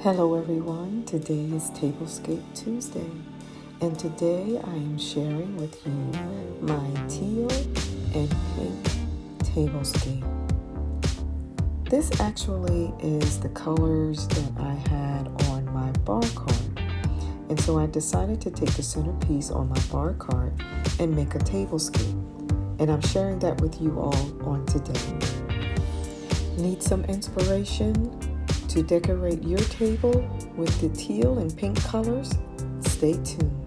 Hello everyone, today is Tablescape Tuesday, and today I am sharing with you my teal and pink tablescape. This actually is the colors that I had on my bar card, and so I decided to take the centerpiece on my bar card and make a tablescape, and I'm sharing that with you all on today. Need some inspiration to decorate your table with the teal and pink colors? Stay tuned.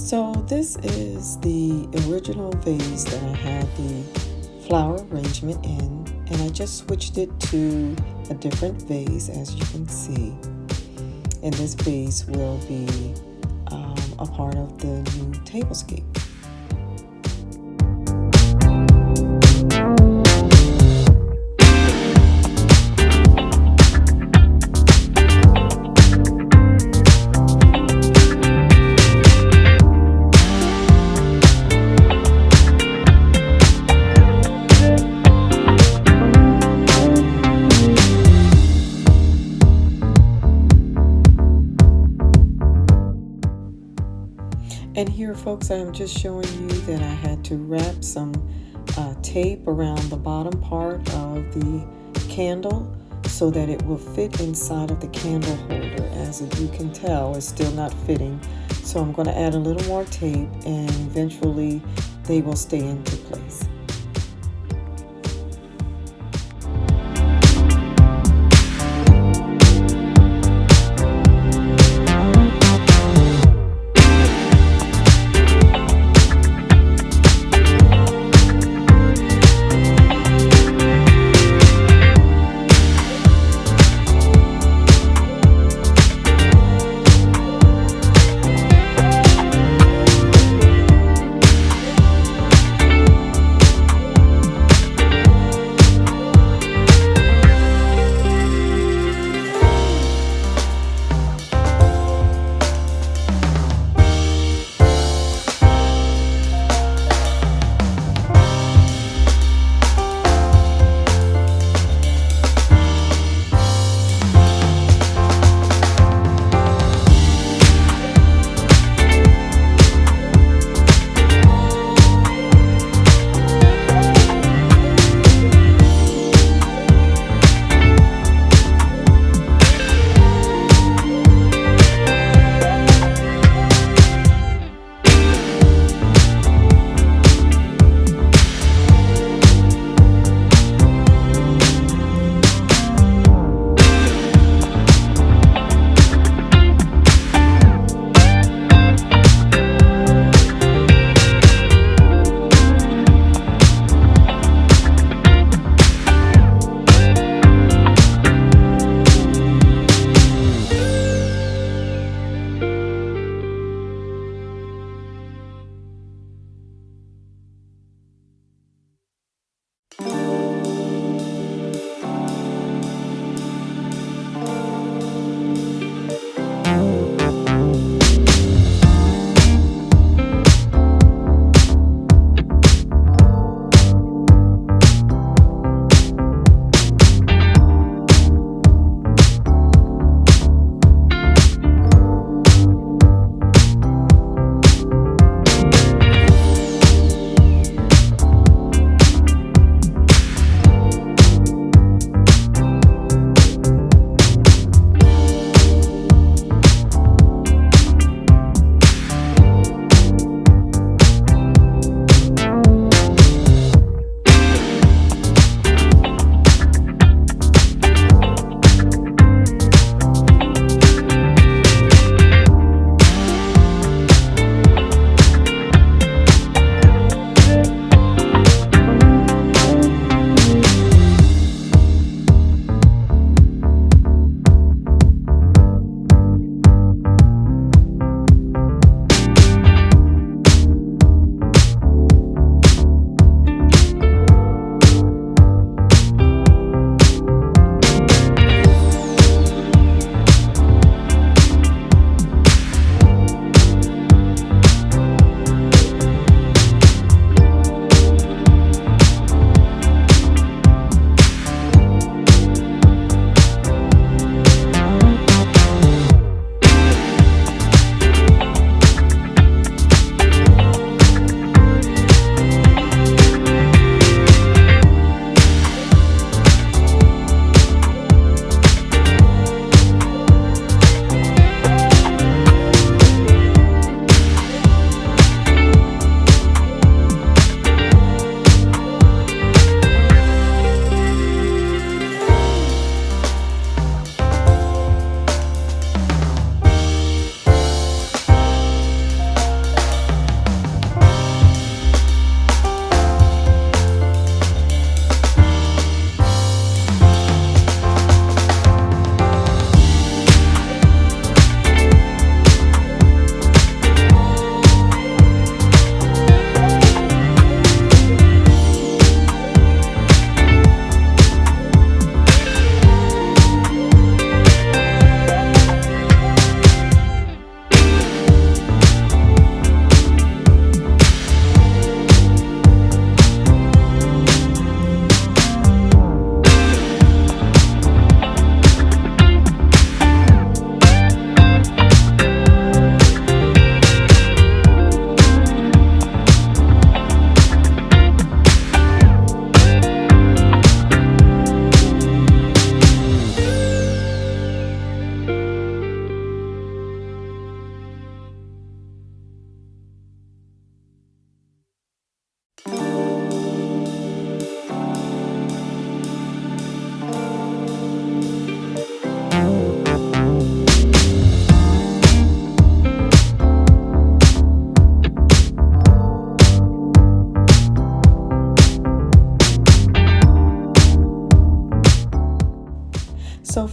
So this is the original vase that I had the flower arrangement in, and I just switched it to a different vase, as you can see. And this vase will be a part of the new tablescape. And here, folks, I'm just showing you that I had to wrap some tape around the bottom part of the candle so that it will fit inside of the candle holder. As you can tell, it's still not fitting. So I'm going to add a little more tape, and eventually they will stay into place.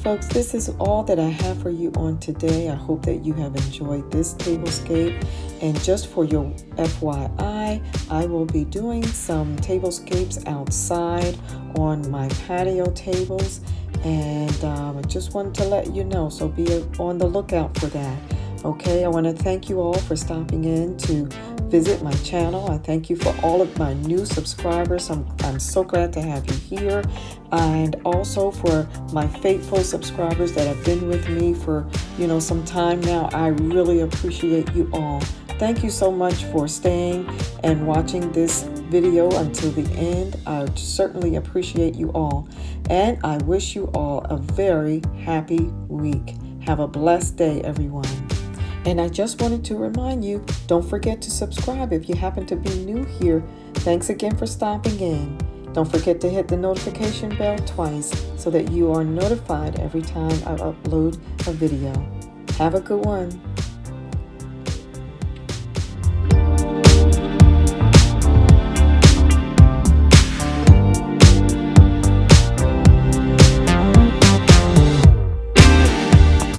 folks, this is all that I have for you on today. I hope that you have enjoyed this tablescape. And just for your FYI, I will be doing some tablescapes outside on my patio tables. And I just wanted to let you know, so be on the lookout for that. Okay, I want to thank you all for stopping in to visit my channel. I thank you for all of my new subscribers. I'm so glad to have you here. And also for my faithful subscribers that have been with me for, some time now. I really appreciate you all. Thank you so much for staying and watching this video until the end. I certainly appreciate you all. And I wish you all a very happy week. Have a blessed day, everyone. And I just wanted to remind you, don't forget to subscribe if you happen to be new here. Thanks again for stopping in. Don't forget to hit the notification bell twice so that you are notified every time I upload a video. Have a good one.